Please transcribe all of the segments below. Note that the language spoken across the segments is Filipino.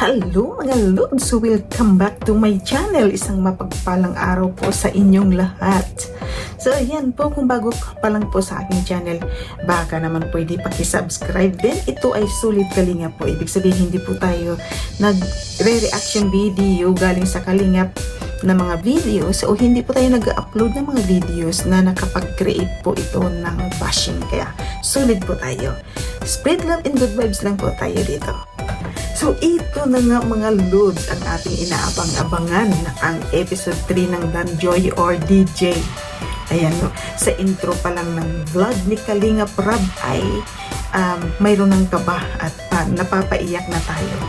Hello mga lods! Welcome back to my channel. Isang mapagpalang araw po sa inyong lahat. So ayan po, kung bago pa lang po sa aking channel, baka naman pwede paki-subscribe din. Ito ay sulit Kalingap po. Ibig sabihin hindi po tayo nagre-reaction video galing sa Kalingap na mga videos o hindi po tayo nag-upload ng mga videos na nakapag-create po ito ng bashing. Kaya sulit po tayo. Spread love and good vibes lang po tayo dito. So ito na nga mga lods ang ating inaabang-abangan na ang episode 3 ng Danjoy or DJ. Ayan no, sa intro pa lang ng vlog ni Kalingap Rab ay mayroon ng kaba at napapaiyak na tayo.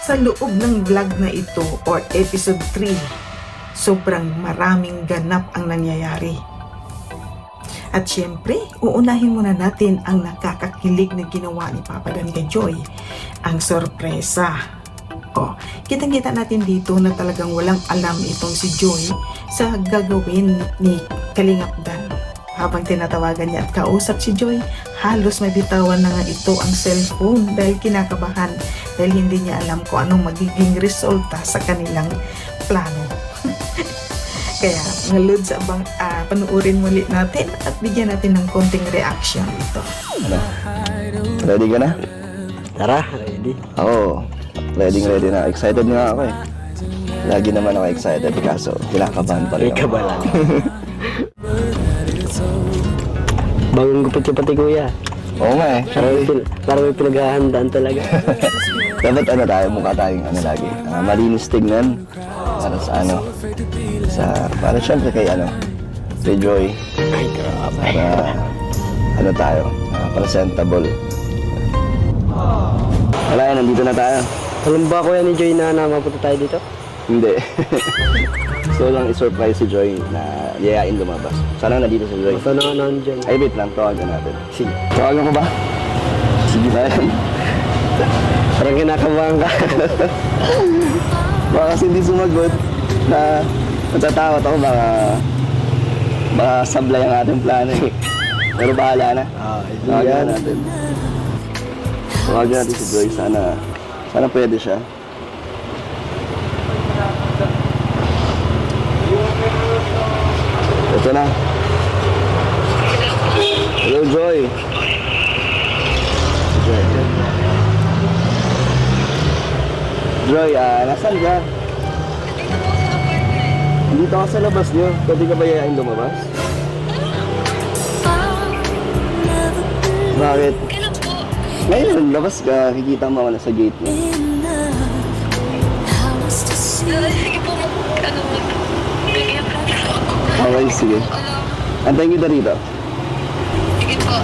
Sa loob ng vlog na ito or episode 3, sobrang maraming ganap ang nangyayari. At syempre, uunahin muna natin ang nakakakilig na ginawa ni Papa Dan kay Joy, ang sorpresa. O, kitang-kita natin dito na talagang walang alam itong si Joy sa gagawin ni Kalingap Dan. Habang tinatawagan niya at kausap si Joy, halos mabitawan na nga ito ang cellphone dahil kinakabahan dahil hindi niya alam kung anong magiging resulta sa kanilang plano. Kaya mga lods, panuorin muli natin at bigyan natin ng konting reaction ito. Ano? Ready ka na? Tara, ready. Oo, ready na. Excited nga ako eh. Lagi naman ako excited kaso kinakabahan pa rin ako. Ika ba lang? Bagong gupit-gupit kuya. Oo nga eh. Parang may pinaghahandaan talaga. Dapat ano tayo, mukha tayong ano lagi. Malinis tignan. Para sa ano. Para syempre kay ano. Kay Joy. Ay, grabe. Para ano tayo. Presentable. Wala yan, nandito na tayo. Alam ba kuya ni Joy na mapunta tayo dito? Hindi. So lang i-surprise si Joy na yayain lumabas. Sana nandito si Joy. Sana nga nandiyan. Ay, wait lang. Tawagan natin. Sige. Tawagan ko ba? Sige na yan. Parang kinakabahan ka. Baka kasi hindi sumagot na natatakot ako baka sablay ang ating plano eh. Pero bahala na. Tawagan natin. Tawagan natin si Joy. Sana pwede siya. Ito na. Hello, Joy. Joy, nasan ka? Dito ka sa labas niyo. Pwede ka ba yayain lumabas? Bakit? Ngayon, labas ka. Kikita mo ako na sa gate niyo. Sige po, Okay, sige. Antayin kita rito. sige po.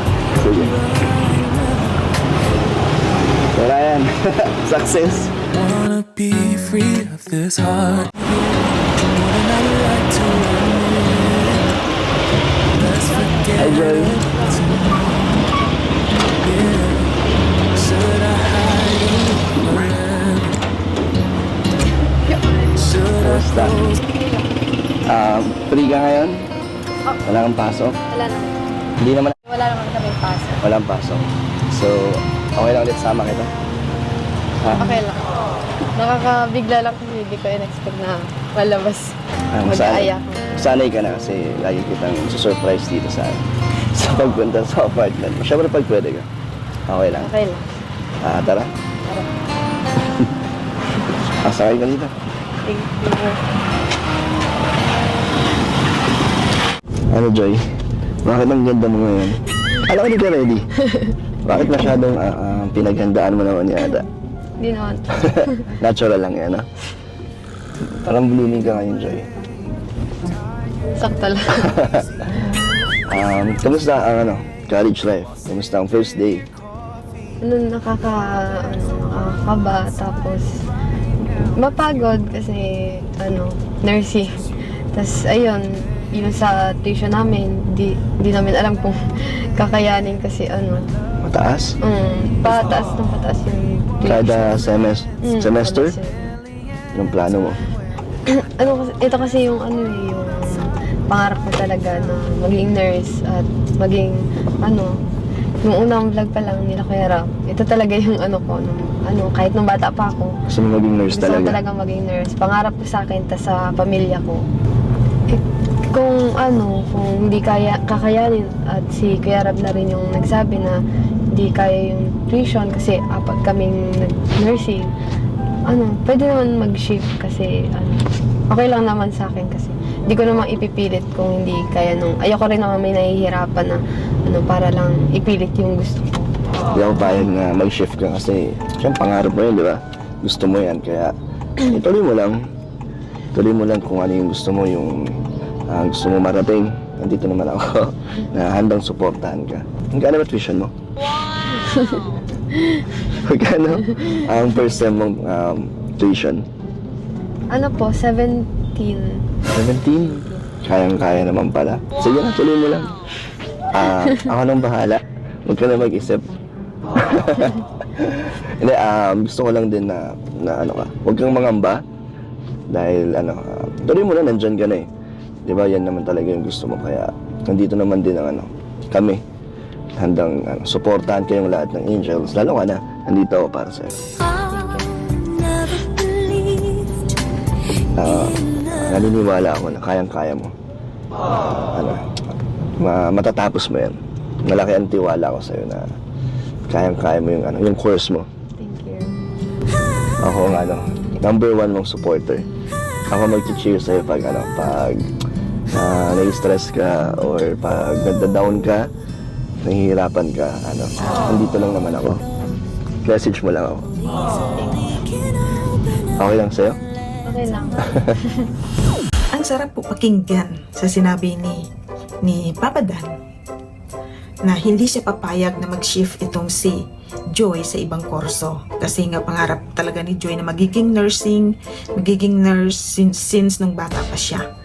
Sige. So, Ryan, success. Wanna be free of this heart. More than I like to admit. Let's forget Hi, Joy. Should I hide it forever? Should I Kamusta? Free ka ngayon? Wala kang pasok? Wala naman. Hindi naman. Wala naman kami pasok. Walang pasok. So, okay lang ulit sama kita? Ha? Okay lang. Nakakabigla lang kasi hindi ko in-expect na malabas. Mag-aayak. Sanay ka na kasi lagi kitang surprise dito sa pagpunta sa apartment. Siyempre pag pwede ka. Okay lang. Okay lang. Tara. Sakay ka dito. Thank you. Ano, Joy? Bakit ang ganda mo ngayon? Alam ko hindi ka ready. Bakit masyadong pinaghandaan mo naman yata? Hindi naman. Natural lang yan, ha? Parang blooming ka ngayon, Joy. Sakto lang. Kamusta ang college life? Kamusta ang first day? Nakakaba. Tapos, mapagod kasi, nursing. Tapos, ayun, yung sa tuition namin, di namin alam kung kakayanin kasi Mataas? pataas yung tuition. Kada semester? Kada Yung plano mo? ito kasi yung yung pangarap ko talaga na maging nurse at maging nung unang vlog pa lang nila Kuya Ram, ito talaga yung kahit nung bata pa ako. Gusto mo maging nurse Gusto ko talaga? talaga maging nurse. Pangarap ko sa akin, tas sa pamilya ko. Kung hindi kakayanin, at si Kuya Rab na rin yung nagsabi na hindi kaya yung tuition kasi apat kaming nursing, pwede naman mag-shift kasi okay lang naman sa akin kasi hindi ko naman ipipilit kung hindi kaya ayoko rin naman may nahihirapan na para lang ipilit yung gusto ko. Hindi ako payag na mag-shift ka kasi siyang pangarap mo yun, di ba? Gusto mo yan, kaya ituloy mo lang. Tuloy mo lang kung ano yung gusto mo, yung gusto mo marating. Nandito naman ako na handang suportahan ka. Magkano ba tuition mo? Magkano ang first sem mong tuition? 17. 17? Kayang-kaya naman pala. Sige na, tuloy mo lang. Ako nang bahala. Huwag ka na mag-isip. Hindi, gusto ko lang din na huwag kang mangamba. Dahil tuloy mo na, nandyan ka na eh. Diba, yan naman talaga yung gusto mo. Kaya, nandito naman din ang kami. Handang suportahan kayong lahat ng angels. Lalo ka na, nandito ako para sa'yo. Naniniwala ako na kayang-kaya mo. Matatapos mo yan. Malaki ang tiwala ko sa'yo na kayang-kaya mo yung course mo. Thank you. Ako ang number 1 mong supporter. Ako mag-cheer sa'yo pag nai-stress ka or pag nagda-down ka, nahihirapan ka, nandito lang naman ako. Message mo lang ako. Okay lang sa'yo? Okay lang. Ang sarap po pakinggan sa sinabi ni Papa Dan na hindi siya papayag na mag-shift itong si Joy sa ibang kurso. Kasi nga pangarap talaga ni Joy na magiging nurse since nung bata pa siya.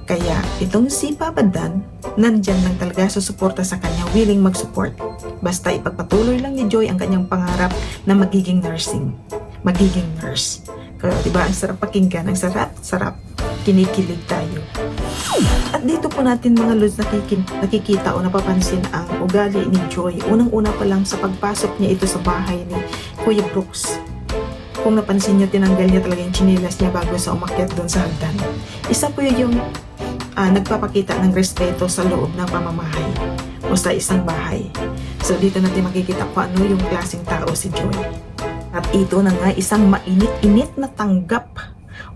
Kaya itong si Papa Dan, nandyan lang talaga susuporta sa kanya, willing mag-support. Basta ipagpatuloy lang ni Joy ang kanyang pangarap na magiging nurse. Kaya diba, ang sarap pakinggan, ang sarap, kinikilig tayo. At dito po natin mga Lods nakikita o napapansin ang ugali ni Joy. Unang-una pa lang sa pagpasok niya ito sa bahay ni Kuya Brooks. Kung napansin niyo, tinanggal niya talaga yung chinilas niya bago sa umakyat doon sa hagdan. Isa po yung nagpapakita ng respeto sa loob ng pamamahay o sa isang bahay. So dito natin makikita kung ano yung klaseng tao si Joy. At ito na nga isang mainit-init na tanggap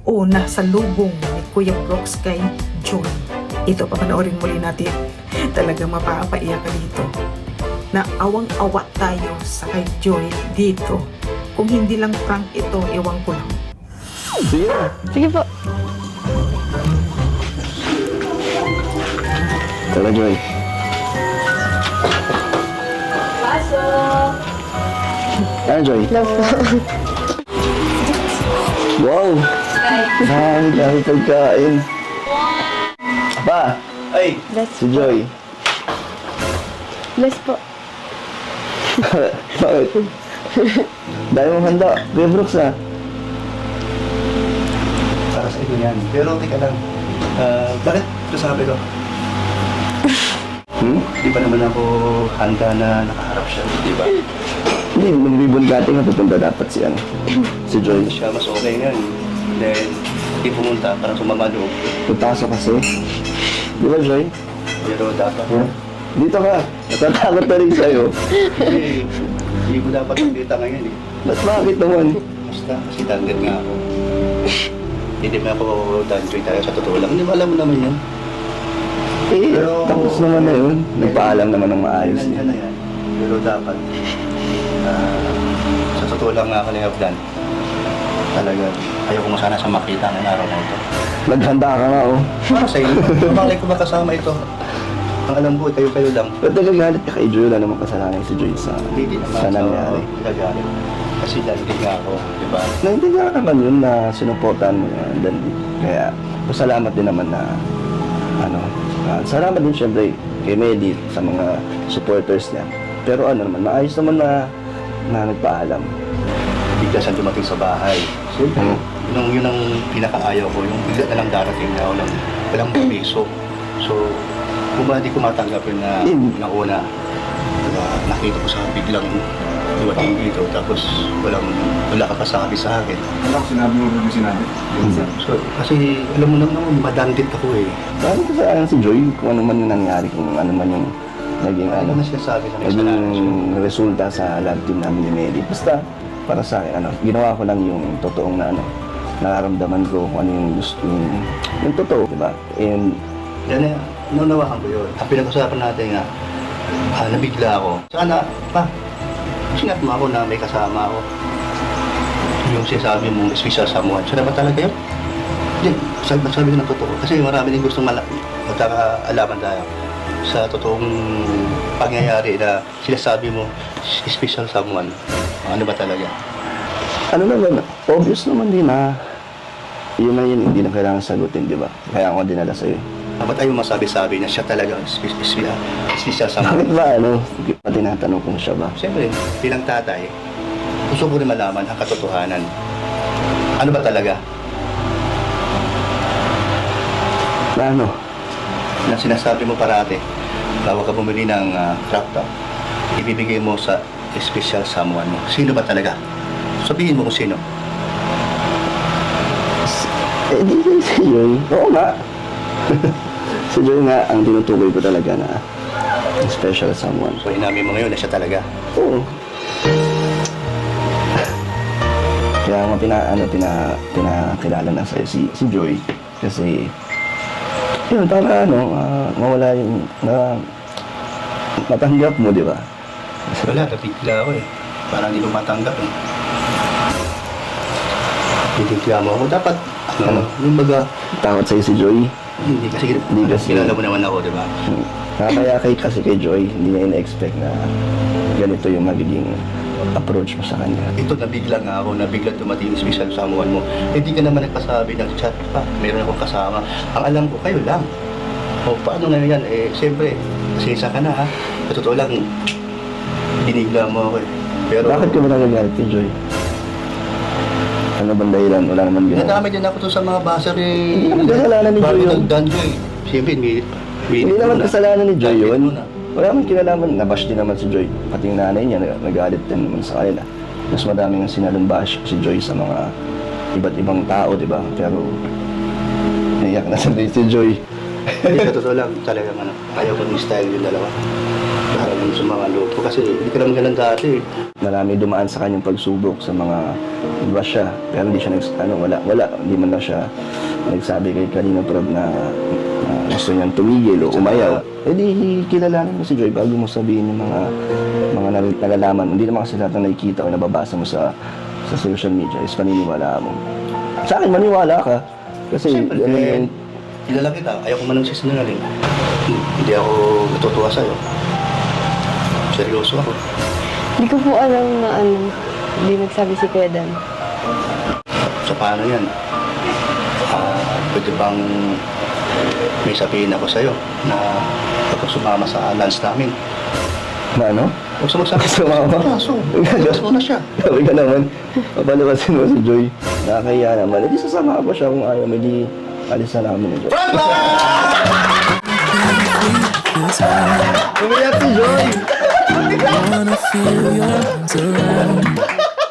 o nasalubong ni Kuya Brooks kay Joy. Ito, papanoorin muli natin. Talagang mapapaiyak ka dito. Na awang-awa tayo sa kay Joy dito. Kung hindi lang prank ito, ewan ko lang. Sige na. Sige po. Tara, Joy. Pasok! Joy? Love po. Wow! Dami pagkain. Pa! Ay! Bless Si Joy. Bless po. Bakit? Dahil mong handa. Kuya Brooks Para sa inyo yan. Pero teka lang, bakit ito sabi ko? Di ba naman ako handa na nakaharap siya, di ba? Hindi, nung ribbon cutting napupunta dapat si Joy. Siya mas okay nga. Then, hindi pumunta para sumama loob. Punta ka sa kasi. Di ba, Joy? Pero dapat, Dito ka. Natatakot na rin sa'yo. hindi ko dapat nakita ngayon eh. Ba't bakit naman? Basta, kasi dandit nga ako. Hindi ba ako danjoy tayo sa totoo lang. Hindi ba alam mo naman yan? Tapos naman na yun. Nagpaalam naman ng maayos. Yan na yan. Pero dapat, sa totoo lang nga kalingap dan. Talaga, ayoko mo sana sa makita ng araw na ito. Naghanda ka nga, oh. Para sa inyo, bakit ko ba kasama ito? Ang alam ko, kayo lang. Ba't nagagalit ka kay Joy? Wala namang kasalanan si Joy sa nangyari. Gagalit. Kasi dandig nga ako, di ba? Naintindihan ka naman yun na sinuportahan mo yan. Kaya, salamat din naman na salamat din syempre kay Medi sa mga supporters niya. Pero maayos naman na nagpaalam. Bigla siyang dumating sa bahay. Siyempre, yun ang pinakaayaw ko, yung bigla na lang darating na walang piso. So, kung ba hindi ko matanggap yun na una, nakita ko sa biglang dumating dito, tapos wala ka pasabi sa akin. Ano kung sinabi mo yung sinabi? So, kasi alam mo naman, madandit ako eh. Sabi ko sa si Joy, kung ano man yung nangyari, kung ano man yung naging Ano naman sinasabi na may kasalanan siya? naging resulta sa love team namin ni Mary. Basta, para sa akin, ginawa ko lang yung totoong na nararamdaman ko kung ano yung gusto, yung totoo, di ba? And, Yan na, naunawahan ko yun. Ang pinag-usapan natin nga, nabigla ako. Sana, sinat mo ako na may kasama ako. Yung sinasabi mong special someone. Sana ba talaga yun? Hindi, sabi ko ng totoo. Kasi marami din gustong magkakaalaman tayo sa totoong pangyayari na sinasabi mo special someone. Ano ba talaga? ano naman, obvious naman din na yun na yun, hindi na kailangan sagutin, di ba? Kaya ako dinala sa'yo. Ba't ayaw masabi-sabi na siya talaga special someone? Bakit ba, tinatanong ko na siya ba? Siyempre, bilang tatay, gusto ko rin malaman ang katotohanan. Ano ba talaga? Na ano? Na sinasabi mo parati, bago ka bumili ng crop top, ibibigay mo sa special someone mo. Sino ba talaga? Sabihin mo kung sino. Di si Joy. Oo nga. Si Joy nga, ang tinutukoy ko talaga na special someone. So, inamin mo ngayon na siya talaga. Oo. Kaya nga pinakilala na sa'yo si Joy. Kasi, yun, para mawala yung, matanggap mo, di ba? Wala, nabigla ako eh. Parang hindi ko matanggap eh. Bibigla mo ako. Dapat, yung baga, Takot sa'yo si Joy. hindi kasi kilala mo naman ako, di ba? Kaya kasi kay Joy, hindi niya in-expect na ganito yung magiging approach mo sa kanya. Ito, nabigla nga ako, nabigla dumating yung special someone mo. Hindi ka naman nagpasabi ng chat pa, meron akong kasama. Ang alam ko, kayo lang. O, paano nga yan? Eh, siyempre, pasensya ka na ha. Sa totoo lang, binigla mo ako eh. Pero, Bakit ka ba nagagalit kay Joy? Ano bang dahilan? Wala naman gano'n. nadami din ako to sa mga buzzer eh. Hindi naman kasalanan ni Joy Bago yun. nagdan ko eh. Siyempre, Hindi naman kasalanan ni Joy yun. Muna. Wala naman kinalaman. Nabash din naman si Joy. Pati yung nanay niya, nagalit din naman sa kanila. Mas madaming ang sinalumbash si Joy sa mga iba't ibang tao, di ba? Pero, naiyak na si Joy. Hindi, sa totoo lang, talagang ayaw ko ng style yung dalawa. Parang sa mga loob ko kasi hindi ka naman ganun dati eh. Marami dumaan sa kanyang pagsubok sa mga iba siya. Pero hindi siya hindi man lang siya nagsabi kay Kalina Prab na gusto niyang tumigil o umayaw. Eh di kilalanin mo si Joy bago mo sabihin yung mga nalalaman. Hindi naman kasi lahat na nakikita o nababasa mo sa social media is paniniwala mo. Sa akin, maniwala ka. Kasi Siyempre, yung kilala kita, ayaw ko man ng sisinungaling. Hindi ako natutuwa sa'yo. Seryoso ako. Hindi ko po alam na hindi nagsabi si Kuya Dan. So paano yan? Pwede bang may sabihin ako sa'yo na kapag sumama sa lunch namin, na ano? huwag sa magsabi Sumama? So, labas mo na siya. Sabi ka naman, papalabasin mo si Joy. Nakakahiya naman. Hindi sasama ko siya kung ayaw. Hindi alis na namin ni Joy. This high. Umiyak si Joy! Wanna feel your arms around.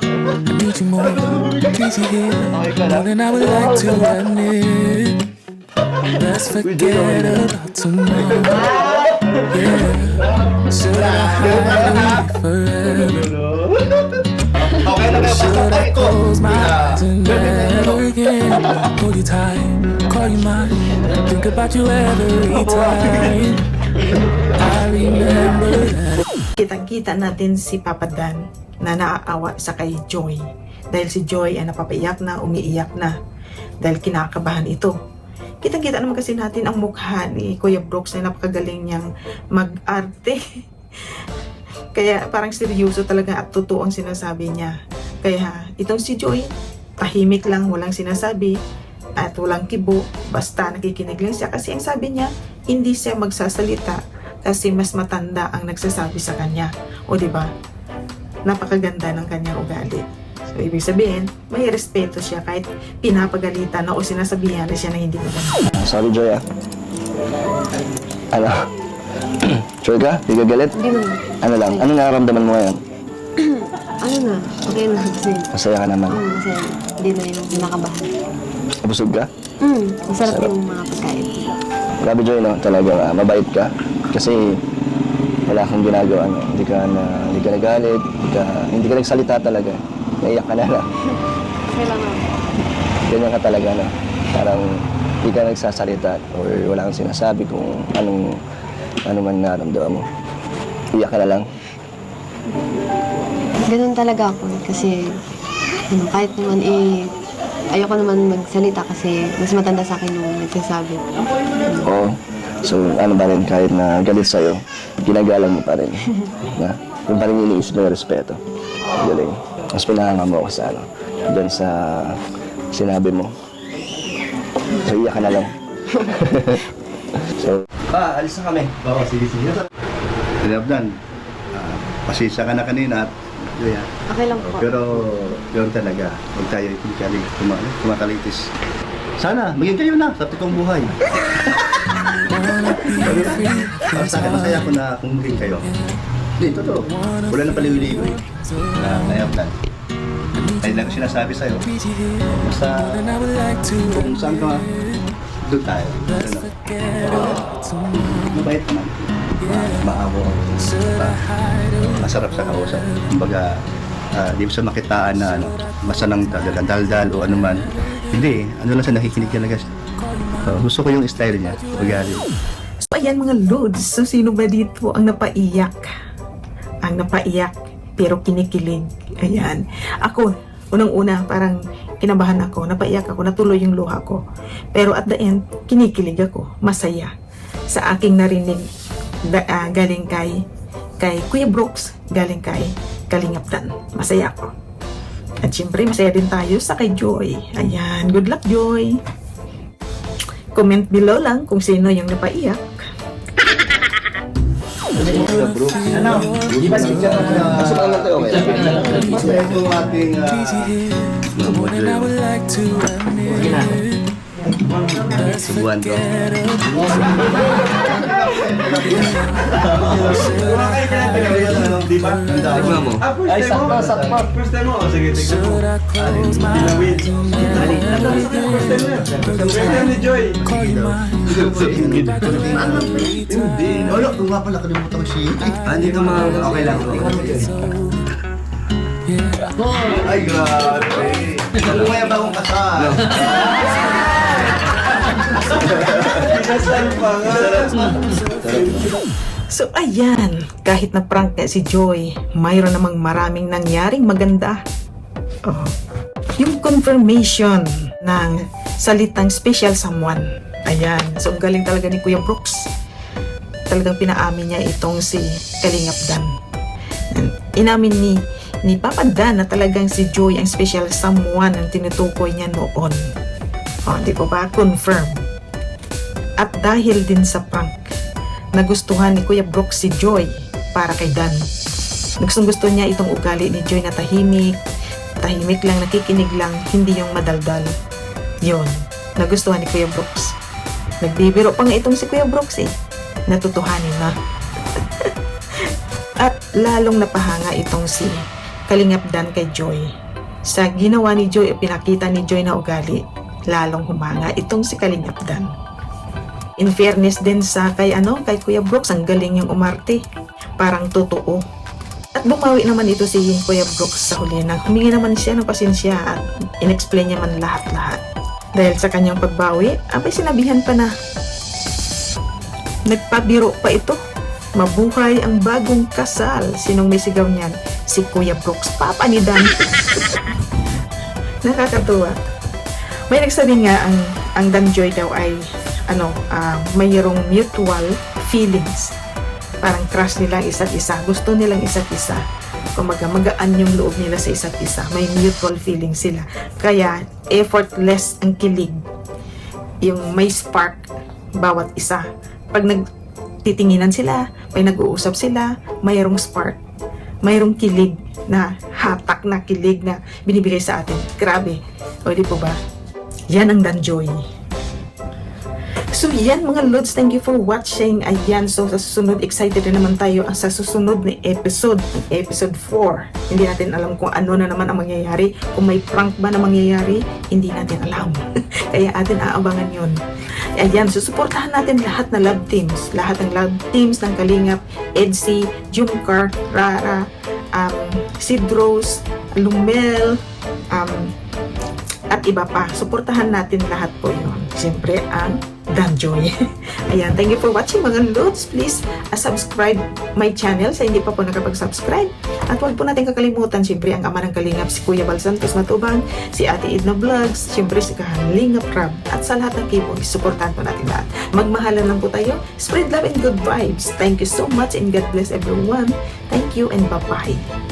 I need you more, need you here, more than I would like to admit. Let's forget about tomorrow. Yeah, should I hide forever? Should I close my eyes and never again hold you tight, call you mine, think about you every time. I remember that. Kitang-kita natin si Papa Dan na naaawa sa kay Joy. Dahil si Joy ay napapaiyak na, umiiyak na. Dahil kinakabahan ito. Kitang-kita naman kasi natin ang mukha ni Kuya Brooks na napakagaling niyang mag-arte. Kaya parang seryoso talaga at totoo ang sinasabi niya. Kaya itong si Joy, tahimik lang, walang sinasabi at walang kibo. Basta nakikinig lang siya kasi ang sabi niya, hindi siya magsasalita kasi mas matanda ang nagsasabi sa kanya. O di ba? Napakaganda ng kanyang ugali. So ibig sabihin, may respeto siya kahit pinapagalitan na o sinasabihan na siya na hindi maganda. Sorry, Joy, Ano? Sure ka? Di ka galit? Hindi naman. Ano lang? Ano nararamdaman mo ngayon? Ano na, okay na kasi. Masaya ka naman. Masaya na. Hindi na yung kinakabahan. Busog ka? Masarap yung mga pagkain. Grabe Joy, no? Talagang mabait ka. Kasi wala kang ginagawa, no? Hindi ka nagalit, hindi ka nagsalita talaga. Naiyak ka na lang. Kailangan. Ganyan ka talaga, no? Parang hindi ka nagsasalita or wala kang sinasabi kung ano man naramdaman mo. Iyak ka na lang. Ganun talaga ako kasi kahit naman ayoko naman magsalita kasi mas matanda sa akin yung nagsasabi. Oo. So, ano ba rin, kahit na galit sa'yo, ginagalang mo pa rin. Na? Yung pa rin iniisip ng respeto. Galing. Mas pinahanga mo ako sa doon sa sinabi mo. So, iyak ka na lang. So, alis na kami. Oo, sige. Tinabdan, pasensya ka na kanina at Okay lang po. pero talaga, huwag tayo kumakalitis. Sana, maging kayo na sa totoong buhay. Para sa akin, masaya ko na kung maging kayo. Hindi, totoo. Wala na paliligoy. Nayabdan. Ay lang sinasabi sa'yo. Basta, kung saan ka, doon tayo. Mabait naman. Maawa. Masarap sa kausap. Kumbaga, di mo sa makitaan na masanang daldal o ano man. Hindi, ano lang sa nakikinig talaga siya. Gusto ko yung style niya. Ugali. So ayan mga lods, so sino ba dito ang napaiyak? Ang napaiyak pero kinikilig. Ayan. Ako, unang-una parang kinabahan ako, napaiyak ako, natuloy yung luha ko. Pero at the end, kinikilig ako, masaya. Sa aking narinig, galing kay Kuya Brooks, galing kay Kalingaptan. Masaya ako. At syempre, masaya din tayo sa kay Joy. Ayan, good luck Joy. Comment below lang kung sino yung napaiyak. Ano? Di ba siya? Masama lang tayo, okay? Masaya yung ating More than I would like to admit. subuan ko. Di ba? Tignan mo. Ay, sakto. Should I close my eyes and call you mine? Hindi. Wala, kung nga pala kalimutan ko siya. Hindi ka okay lang. Ay, grabe. Kumaya ba akong kasal? So ayan, kahit na prank nga si Joy, mayroon namang maraming nangyaring maganda. Oh. Yung confirmation ng salitang special someone. Ayan, so ang galing talaga ni Kuya Brooks. Talagang pinaamin niya itong si Kalingap Dan. Inamin ni Papa Dan na talagang si Joy ang special someone ang tinutukoy niya noon. Oh, di ko ba? Confirm. At dahil din sa prank, nagustuhan ni Kuya Brooks si Joy para kay Dan. Gusto niya itong ugali ni Joy na tahimik lang, nakikinig lang, hindi yung madaldal. Yun, nagustuhan ni Kuya Brooks. Nagbibiro pa nga itong si Kuya Brooks natutuhanin na. At lalong napahanga itong si Kalingap Dan kay Joy. Sa ginawa ni Joy, pinakita ni Joy na ugali, lalong humanga itong si Kalingap Dan. In fairness din sa kay Kuya Brooks, ang galing yung umarte. Parang totoo. At bumawi naman ito si Kuya Brooks sa huli na humingi naman siya ng pasensya at inexplain niya man lahat-lahat. Dahil sa kanyang pagbawi, abay sinabihan pa na nagpabiro pa ito. Mabuhay ang bagong kasal. Sinong may sigaw niyan? Si Kuya Brooks, papa ni Dan. Nakakatuwa. May nagsabi nga ang Dan Joy daw ay mayroong mutual feelings. Parang crush nila isa't isa. Gusto nilang isa't isa. Kumaga, magaan yung loob nila sa isa't isa. May mutual feelings sila. Kaya, effortless ang kilig. Yung may spark bawat isa. Pag nagtitinginan sila, may nag-uusap sila, mayroong spark. Mayroong kilig na hatak na kilig na binibigay sa atin. Grabe. O di po ba? Yan ang Dan Joy. So yan mga Lods, thank you for watching. Ayan, so sa susunod, excited na naman tayo sa susunod na episode 4. Hindi natin alam kung ano na naman ang mangyayari. Kung may prank ba na mangyayari, hindi natin alam. Kaya atin aabangan yun. Ayan, susuportahan natin lahat na love teams. Lahat ng love teams ng Kalingap, Edsy, Jumcar, Rara, Sidros, Lumel, at iba pa. Suportahan natin lahat po yun. Siyempre, ang Danjoy. Ayan, thank you for watching mga Lods. Please subscribe my channel sa hindi pa po nakapag-subscribe. At huwag po natin kakalimutan, siyempre, ang ama ng Kalingap, si Kuya Bal Santos Matubang, si Ate Edna Vlogs, siyempre si Kalingap Rab, at sa lahat ng keyboard, suportahan po natin lahat. Magmahalan lang po tayo. Spread love and good vibes. Thank you so much and God bless everyone. Thank you and bye-bye.